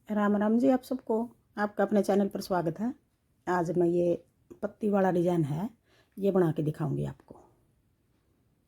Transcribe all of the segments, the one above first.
राम राम जी आप सबको। आपका अपने चैनल पर स्वागत है। आज मैं ये पत्ती वाला डिज़ाइन है ये बना के दिखाऊंगी आपको।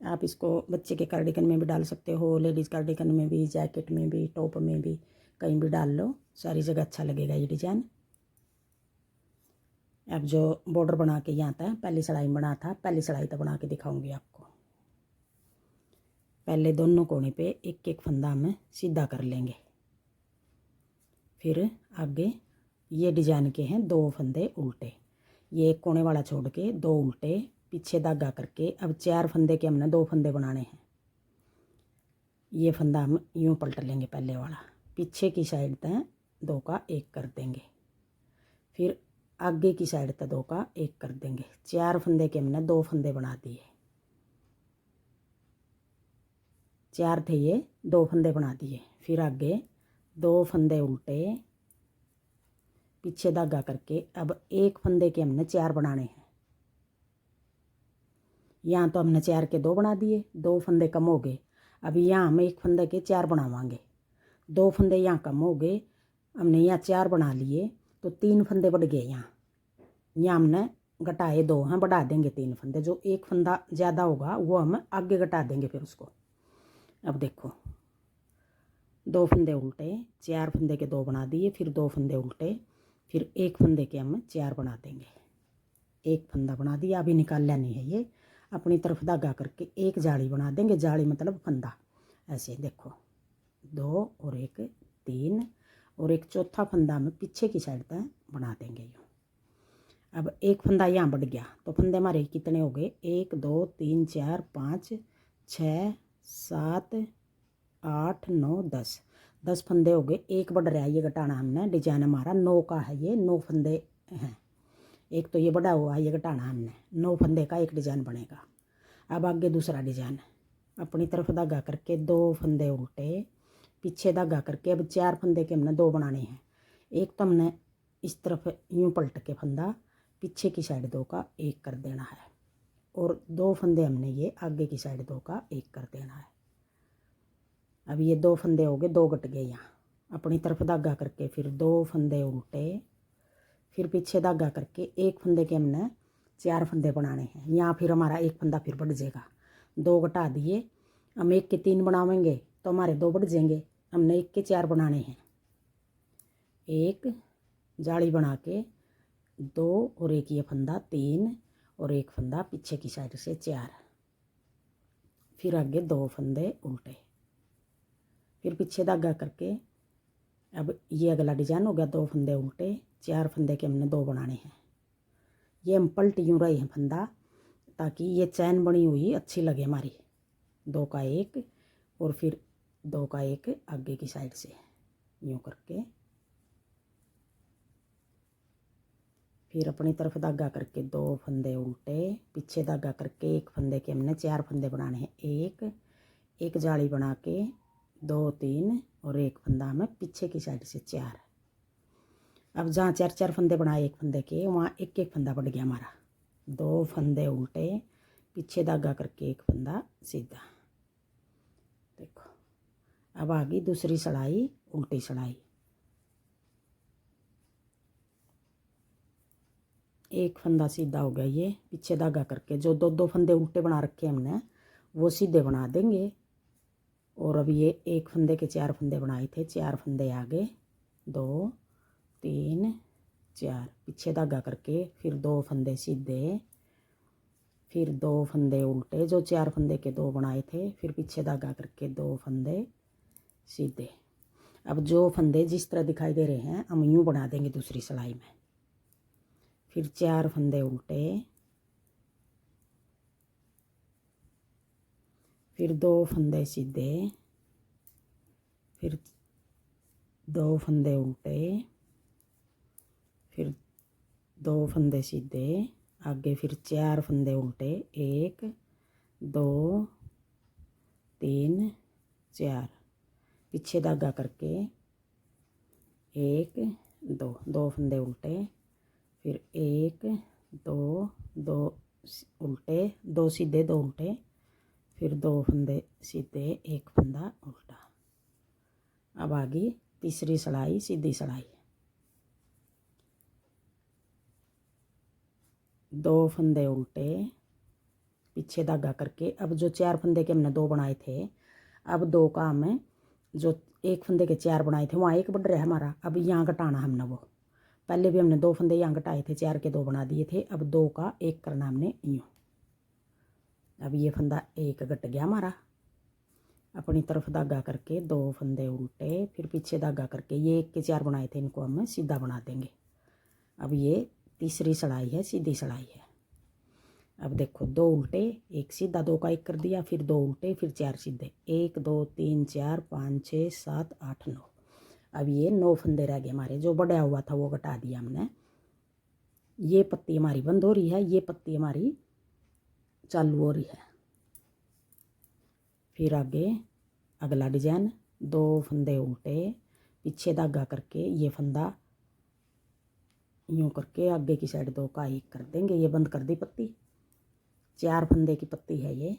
आप इसको बच्चे के कार्डिगन में भी डाल सकते हो, लेडीज़ कार्डिगन में भी, जैकेट में भी, टॉप में भी, कहीं भी डाल लो, सारी जगह अच्छा लगेगा ये डिज़ाइन। अब जो बॉर्डर बना के यहाँ था, पहली सिलाई में बना था, पहली सिलाई तो बना के दिखाऊंगी आपको। पहले दोनों कोने पे एक एक फंदा हम सीधा कर लेंगे। फिर आगे ये डिजाइन के हैं 2 फंदे उल्टे, ये एक कोने वाला छोड़ के 2 उल्टे, पीछे धागा करके अब 4 फंदे के हमने 2 फंदे बनाने हैं। ये फंदा हम यूं पलट लेंगे, पहले वाला पीछे की साइड तक 2 का 1 कर देंगे, फिर आगे की साइड तक 2 का 1 कर देंगे। 4 फंदे के हमने 2 फंदे बना दिए, 4 थे ये 2 फंदे बना दिए। फिर आगे 2 फंदे उल्टे, पीछे धागा करके अब एक फंदे के हमने 4 बनाने हैं। यहाँ तो हमने 4 के 2 बना दिए, 2 फंदे कम हो गए। अब यहाँ हम एक फंदे के 4 बनावांगे, 2 फंदे यहाँ कम हो गए, हमने यहाँ 4 बना लिए तो 3 फंदे बढ़ गए। यहाँ हमने घटाए 2 हैं, बढ़ा देंगे 3 फंदे। जो एक फंदा ज़्यादा होगा वो हम आगे घटा देंगे फिर उसको। अब देखो 2 फंदे उल्टे, 4 फंदे के 2 बना दिए, फिर 2 फंदे उल्टे, फिर एक फंदे के हम 4 बना देंगे। एक फंदा बना दिया, अभी निकाल लेनी है। ये अपनी तरफ धागा करके एक जाली बना देंगे, जाली मतलब फंदा। ऐसे देखो 2 और 1 3 और एक चौथा फंदा हम पीछे की साइड तक बना देंगे यूँ। अब एक फंदा यहाँ बढ़ गया तो फंदे हमारे कितने हो गए, 1 2 3 4 5 6 7 8 9 10, 10 फंदे हो गए। एक बढ़ रहा है, ये घटाना हमने। डिजाइन हमारा 9 का है, ये 9 फंदे हैं। एक तो ये बड़ा हुआ, ये घटाना हमने। 9 फंदे का एक डिजाइन बनेगा। अब आगे दूसरा डिजाइन, अपनी तरफ धागा करके 2 फंदे उल्टे, पीछे धागा करके अब 4 फंदे के हमने 2 बनाने हैं। एक तो हमने इस तरफ यूं पलट के फंदा पीछे की साइड 2 का 1 कर देना है, और 2 फंदे हमने ये आगे की साइड 2 का 1 कर देना है। अब ये 2 फंदे हो गए, 2 घट गए। यहाँ अपनी तरफ धागा करके फिर 2 फंदे उल्टे, फिर पीछे धागा करके एक फंदे के हमने 4 फंदे बनाने हैं। यहाँ फिर हमारा एक फंदा फिर बढ़ जाएगा, 2 घटा दिए। हम 1 के 3 बनावेंगे तो हमारे 2 बढ़ जाएंगे। हमने 1 के 4 बनाने हैं, एक जाली बना के 2 और एक ये फंदा 3 और एक फंदा पीछे की साइड से 4, फिर आगे 2 फंदे उल्टे, फिर पीछे धागा करके अब ये अगला डिजाइन हो गया। 2 फंदे उल्टे, 4 फंदे के हमने 2 बनाने हैं। ये हम पलट यूँ रहे हैं फंदा, ताकि ये चैन बनी हुई अच्छी लगे हमारी। 2 का 1 और फिर 2 का 1 आगे की साइड से यूँ करके, फिर अपनी तरफ धागा करके 2 फंदे उल्टे, पीछे धागा करके एक फंदे के हमने 4 फंदे बनाने हैं। एक जाली बना के 2 3 और एक फंदा हमें पीछे की साइड से 4। अब जहाँ 4 फंदे बनाए एक फंदे के, वहाँ एक एक फंदा बढ़ गया हमारा। 2 फंदे उल्टे, पीछे धागा करके एक फंदा सीधा। देखो अब आ गई दूसरी सिलाई, उल्टी सिलाई। एक फंदा सीधा हो गया, ये पीछे धागा करके जो 2 फंदे उल्टे बना रखे हमने वो सीधे बना देंगे। और अब ये एक फंदे के 4 फंदे बनाए थे, 4 फंदे आगे 2 3 4, पीछे धागा करके फिर 2 फंदे सीधे, फिर 2 फंदे उल्टे, जो 4 फंदे के 2 बनाए थे, फिर पीछे धागा करके 2 फंदे सीधे। अब जो फंदे जिस तरह दिखाई दे रहे हैं हम यूँ बना देंगे दूसरी सिलाई में। फिर 4 फंदे उल्टे, फिर 2 फंदे सीधे, फिर 2 फंदे उल्टे, फिर 2 फंदे सीधे, आगे फिर 4 फंदे उल्टे, 1 2 3 4, पीछे धागा करके 1 2 फंदे उल्टे, फिर 1 2 2 उल्टे, 2 सीधे 2 उल्टे, फिर 2 फंदे सीधे, एक फंदा उल्टा। अब आ गई तीसरी सिलाई सीधी सिलाई, 2 फंदे उल्टे, पीछे धागा करके। अब जो 4 फंदे के हमने 2 बनाए थे, अब 2 का हमें जो 1 फंदे के 4 बनाए थे वहाँ 1 बढ़ रहा है हमारा। अब यहाँ घटाना हमने, वो पहले भी हमने 2 फंदे यहाँ घटाए थे, 4 के 2 बना दिए थे। अब 2 का 1 करना हमने यूँ। अब ये फंदा 1 घट गया हमारा। अपनी तरफ धागा करके 2 फंदे उल्टे, फिर पीछे धागा करके ये 1 के 4 बनाए थे, इनको हम सीधा बना देंगे। अब ये तीसरी सिलाई है, सीधी सिलाई है। अब देखो 2 उल्टे 1 सीधा, 2 का 1 कर दिया, फिर 2 उल्टे, फिर 4 सीधे, 1 2 3 4 5 6 7 8 9। अब ये 9 फंदे रह गए हमारे। जो बढ़ा हुआ था वो घटा दिया हमने। ये पत्ती हमारी बंद हो रही है, ये पत्ती हमारी चालू हो रही है। फिर आगे अगला डिजाइन, 2 फंदे उल्टे, पीछे धागा करके ये फंदा यूँ करके आगे की साइड 2 का 1 कर देंगे। ये बंद कर दी पत्ती, 4 फंदे की पत्ती है ये।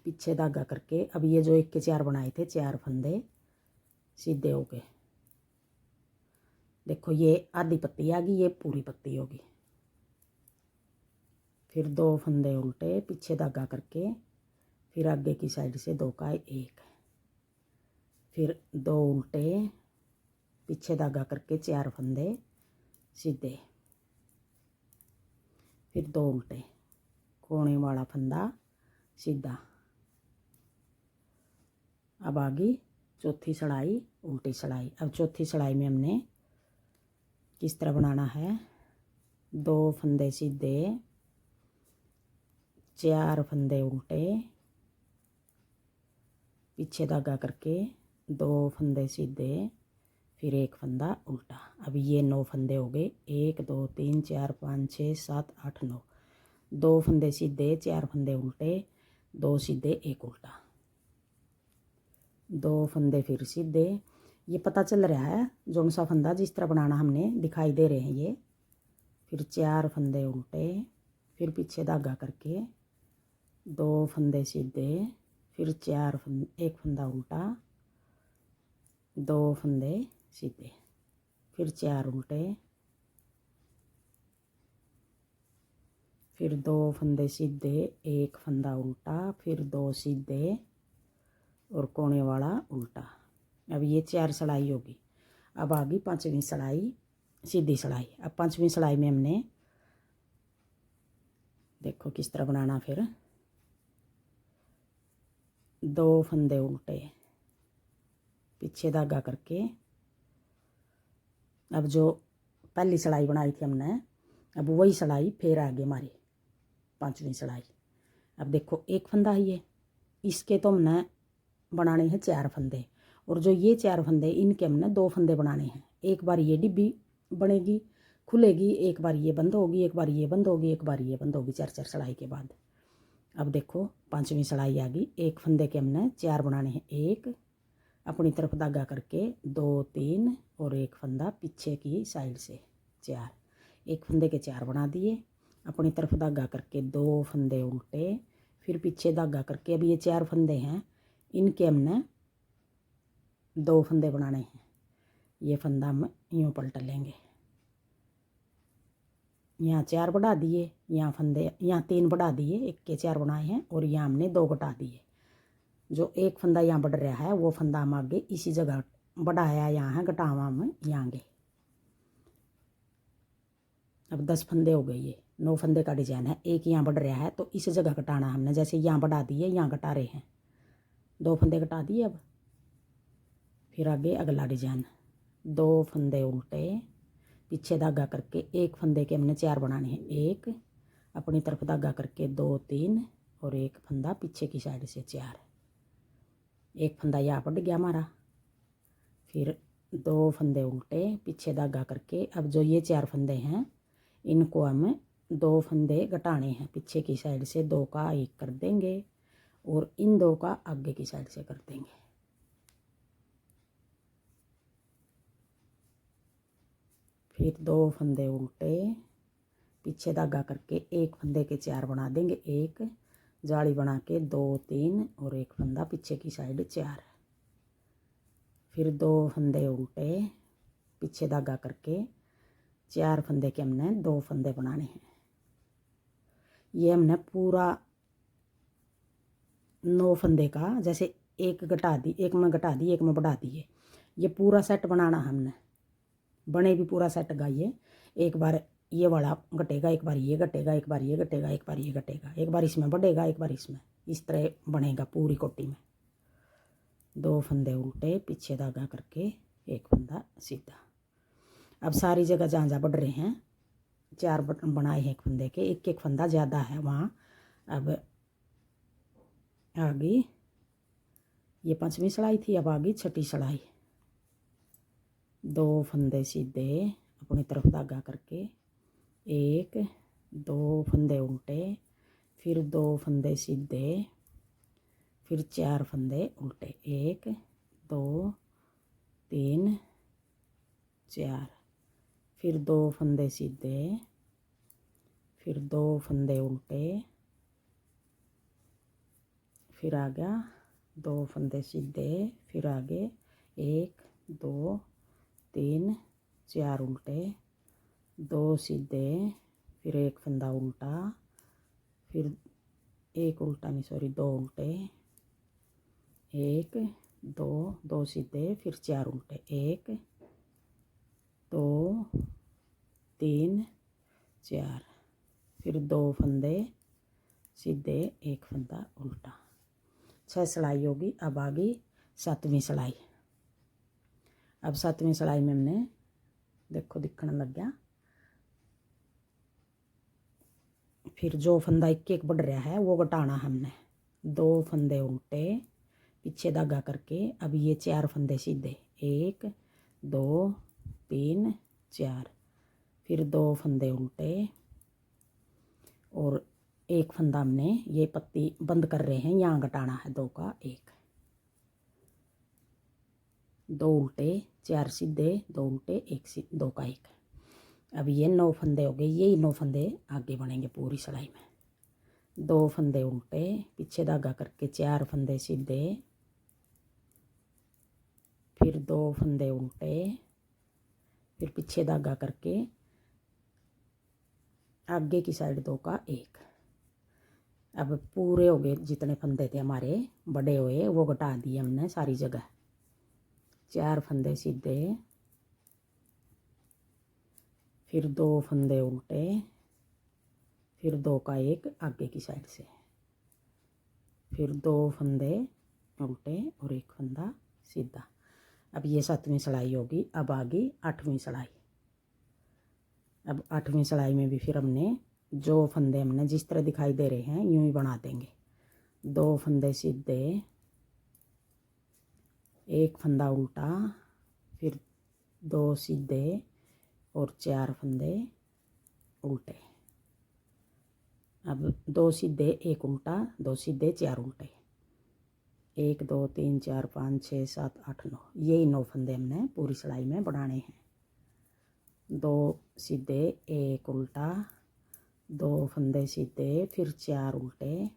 पीछे धागा करके अब ये जो 1 के 4 बनाए थे, 4 फंदे सीधे हो गए। देखो ये आधी पत्ती आ गई, ये पूरी पत्ती होगी। फिर 2 फंदे उल्टे, पीछे धागा करके, फिर आगे की साइड से 2 का 1, फिर 2 उल्टे, पीछे धागा करके 4 फंदे सीधे, फिर 2 उल्टे, कोने वाला फंदा सीधा। अब आगे चौथी सिलाई उल्टी सिलाई। अब चौथी सिलाई में हमने किस तरह बनाना है, 2 फंदे सीधे, 4 फंदे उल्टे, पीछे धागा करके 2 फंदे सीधे, फिर 1 फंदा उल्टा। अब ये 9 फंदे हो गए, 1 2 3 4 5 6 7 8 9। 2 फंदे सीधे, 4 फंदे उल्टे, 2 सीधे 1 उल्टा, 2 फंदे फिर सीधे। ये पता चल रहा है जोन सा फंदा जिस तरह बनाना हमने दिखाई दे रहे हैं ये। फिर 4 फंदे उल्टे, फिर पीछे धागा करके 2 फंदे सीधे, फिर 1 फंदा उल्टा, 2 फंदे सीधे, फिर 4 उल्टे, फिर 2 फंदे सीधे, 1 फंदा उल्टा, फिर 2 सीधे और कोने वाला उल्टा। अब ये 4 सिलाई होगी। अब आ गई 5वीं सिलाई सीधी सिलाई। अब 5वीं सिलाई में हमने देखो किस तरह बनाना। फिर 2 फंदे उल्टे, पीछे धागा करके, अब जो पहली सिलाई बनाई थी हमने, अब वही सिलाई फिर आ गई हमारी 5वीं सिलाई। अब देखो 1 फंदा है ये, इसके तो हमने बनाने हैं 4 फंदे, और जो ये 4 फंदे इनके हमने 2 फंदे बनाने हैं। एक बार ये डिब्बी बनेगी, खुलेगी, एक बार ये बंद होगी, एक बार ये बंद होगी, एक बार ये बंद होगी, 4 सिलाई के बाद। अब देखो 5वीं सिलाई आ गई। 1 फंदे के हमने 4 बनाने हैं, 1 अपनी तरफ धागा करके 2 3 और 1 फंदा पीछे की साइड से 4। 1 फंदे के 4 बना दिए, अपनी तरफ धागा करके 2 फंदे उल्टे, फिर पीछे धागा करके, अब ये 4 फंदे हैं, इनके हमने 2 फंदे बनाने हैं। ये फंदा हम यूँ पलट लेंगे, यहाँ 4 बढ़ा दिए, यहाँ फंदे यहाँ 3 बढ़ा दिए, 1 के 4 बनाए हैं, और यहाँ हमने 2 घटा दिए। जो 1 फंदा यहाँ बढ़ रहा है वो फंदा हम आगे इसी जगह बढ़ाया, यहाँ है, घटावा हम यहाँ आगे। अब 10 फंदे हो गए। ये 9 फंदे का डिजाइन है, 1 यहाँ बढ़ रहा है तो इस जगह घटाना हमने। जैसे यहाँ बढ़ा दिए, यहाँ घटा रहे हैं, 2 फंदे घटा दिए। अब फिर आगे अगला डिजाइन, 2 फंदे उल्टे, पीछे धागा करके 1 फंदे के हमने 4 बनाने हैं, 1 अपनी तरफ धागा करके 2 3 और 1 फंदा पीछे की साइड से 4। 1 फंदा यहाँ बढ़ गया हमारा। फिर 2 फंदे उल्टे, पीछे धागा करके, अब जो ये 4 फंदे हैं इनको हम 2 फंदे घटाने हैं, पीछे की साइड से 2 का 1 कर देंगे, और इन 2 का आगे की साइड से कर देंगे। फिर 2 फंदे उल्टे, पीछे धागा करके 1 फंदे के 4 बना देंगे, 1 जाली बना के 2 3 और 1 फंदा पीछे की साइड 4। फिर 2 फंदे उल्टे पीछे धागा करके 4 फंदे के हमने 2 फंदे बनाने हैं। ये हमने पूरा 9 फंदे का, जैसे एक घटा दी, एक में घटा दी, एक में बढ़ा दिए, ये पूरा सेट बनाना हमने। बने भी पूरा सेट गाइए, एक बार ये वाला घटेगा, एक बार ये घटेगा, एक बार ये घटेगा, एक बार ये घटेगा, एक बार इसमें बढ़ेगा, एक बार इसमें, इस तरह बनेगा पूरी कोटी में। 2 फंदे उल्टे पीछे धागा करके एक फंदा सीधा। अब सारी जगह जहाँ जहाँ बढ़ रहे हैं 4 बटन बनाए हैं एक फंदे के, एक एक फंदा ज़्यादा है वहाँ। अब आगे ये 5वीं सिलाई थी, अब आगे 6ठी सिलाई। 2 फंदे सीधे अपनी तरफ धागा करके 1 2 फंदे उल्टे, फिर 2 फंदे सीधे, फिर 4 फंदे उल्टे, 1 2 3 4, फिर 2 फंदे सीधे, फिर 2 फंदे उल्टे, फिर आ गया 2 फंदे सीधे, फिर आगे 1 2 3 4 उल्टे, 2 सीधे, फिर 1 फंदा उल्टा, फिर 1 उल्टा नहीं सॉरी 2 उल्टे, 1 2 2 सीधे, फिर 4 उल्टे, 1 2 3 4, फिर 2 फंदे सीधे, 1 फंदा उल्टा। 6 सिलाई होगी। अब आ गई 7वीं सिलाई। अब 7वीं सिलाई में हमने देखो दिखने लग गया, फिर जो फंदा एक एक बढ़ रहा है वो घटाना हमने। 2 फंदे उल्टे पीछे धागा करके, अब ये 4 फंदे सीधे, 1 2 3 4, फिर 2 फंदे उल्टे और 1 फंदा हमने ये पत्ती बंद कर रहे हैं, यहाँ घटाना है 2 का 1, 2 उल्टे 4 सीधे, 2 उल्टे 1 सीधे, 2 का 1। अब ये 9 फंदे हो गए, यही 9 फंदे आगे बनेंगे पूरी सिलाई में। 2 फंदे उल्टे पीछे धागा करके 4 फंदे सीधे, फिर 2 फंदे उल्टे, फिर पीछे धागा करके आगे की साइड 2 का 1। अब पूरे हो गए, जितने फंदे थे हमारे बड़े हुए वो घटा दिए हमने सारी जगह। 4 फंदे सीधे, फिर 2 फंदे उल्टे, फिर 2 का 1 आगे की साइड से, फिर 2 फंदे उल्टे और 1 फंदा सीधा। अब ये 7वीं सिलाई होगी। अब आ गई 8वीं सिलाई। अब 8वीं सिलाई में भी फिर हमने जो फंदे हमने जिस तरह दिखाई दे रहे हैं यूं ही बना देंगे। 2 फंदे सीधे, 1 फंदा उल्टा, फिर 2 सीधे और 4 फंदे उल्टे। अब 2 सीधे 1 उल्टा, 2 सीधे 4 उल्टे, 1 2 3 4 5 6 7 8 9, यही 9 फंदे हमने पूरी सिलाई में बनाने हैं। 2 सीधे 1 उल्टा, 2 फंदे सीधे, फिर 4 उल्टे,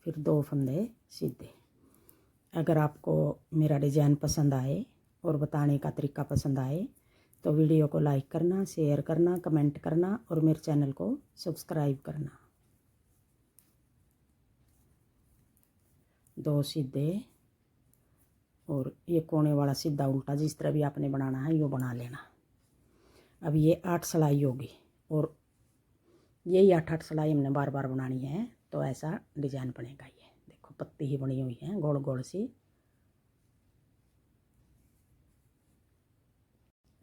फिर 2 फंदे सीधे। अगर आपको मेरा डिज़ाइन पसंद आए और बताने का तरीका पसंद आए तो वीडियो को लाइक करना, शेयर करना, कमेंट करना और मेरे चैनल को सब्सक्राइब करना। 2 सीधे और ये कोने वाला सीधा उल्टा, जिस तरह भी आपने बनाना है यो बना लेना। अब ये 8 सिलाई होगी और यही 8 सिलाई हमने बार बार बनानी है, तो ऐसा डिज़ाइन बनेगा। ये देखो पत्ती ही बनी हुई है गोल गोल सी।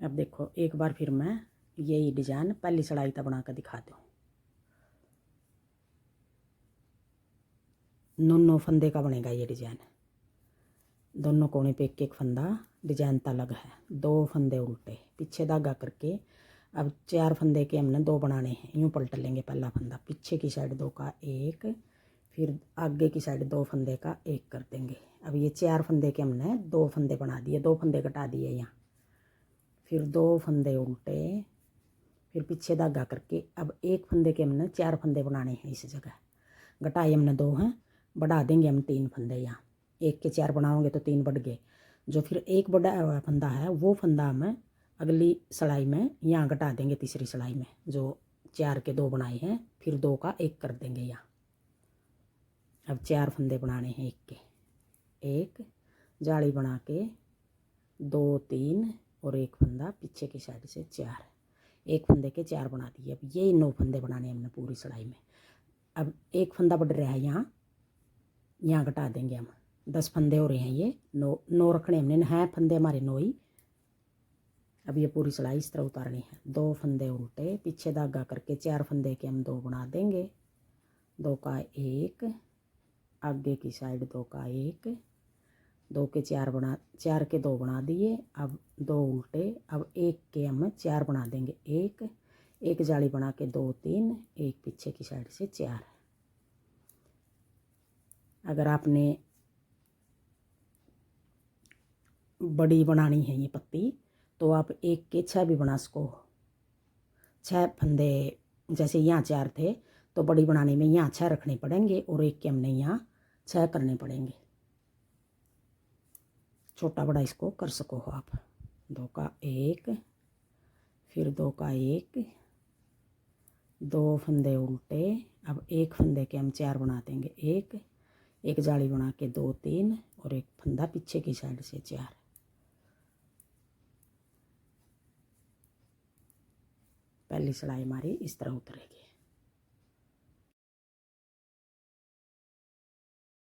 अब देखो एक बार फिर मैं यही डिज़ाइन पहली सिलाई तक बना कर दिखा दूँ। 9 फंदे का बनेगा ये डिज़ाइन। दोनों कोने पे एक एक फंदा, डिज़ाइन अलग है। 2 फंदे उल्टे पीछे धागा करके, अब 4 फंदे के हमने 2 बनाने हैं। यूँ पलट लेंगे, पहला फंदा पीछे की साइड 2 का 1, फिर आगे की साइड 2 फंदे का 1 कर देंगे। अब ये 4 फंदे के हमने 2 फंदे बना दिए, 2 फंदे घटा दिए यहाँ, फिर 2 फंदे उल्टे, फिर पीछे धागा करके अब 1 फंदे के हमने 4 फंदे बनाने हैं। इस जगह घटाए हमने 2 हैं, बढ़ा देंगे हम 3 फंदे यहाँ। एक के 4 बनाओगे तो 3 बढ़ गए। जो फिर एक बड़ा फंदा है वो फंदा हमें अगली सिलाई में यहाँ घटा देंगे, तीसरी सिलाई में जो 4 के 2 बनाए हैं फिर 2 का 1 कर देंगे यहाँ। अब 4 फंदे बनाने हैं, एक के 1 जाली बना के 2 3 और एक फंदा पीछे की साइड से 4, एक फंदे के 4 बना दिए। अब ये 9 फंदे बनाने हमने पूरी सिलाई में। अब एक फंदा बढ़ रहा है यहाँ, यहाँ घटा देंगे हम, 10 फंदे हो रहे हैं, ये 9 रखने हमने हैं फंदे हमारे 9 ही। अब ये पूरी सिलाई इस तरह उतारनी है। 2 फंदे उल्टे पीछे धागा करके 4 फंदे के हम 2 बना देंगे, 2 का 1 आगे की साइड 2 का 1, 2 के 4 बना, 4 के 2 बना दिए। अब 2 उल्टे, अब 1 के हम 4 बना देंगे, 1 जाली बना के 2 3, एक पीछे की साइड से 4। अगर आपने बड़ी बनानी है ये पत्ती तो आप 1 के 6 भी बना सको। 6 फंदे जैसे यहाँ 4 थे तो बड़ी बनाने में यहाँ 6 रखने पड़ेंगे और 1 के हमने यहाँ 6 करने पड़ेंगे। छोटा बड़ा इसको कर सको हो आप। 2 का 1 फिर 2 का 1, 2 फंदे उल्टे, अब 1 फंदे के हम 4 बना देंगे, 1 जाली बना के 2 3 और एक फंदा पीछे की साइड से 4। पहली सिलाई हमारी इस तरह उतरेगी।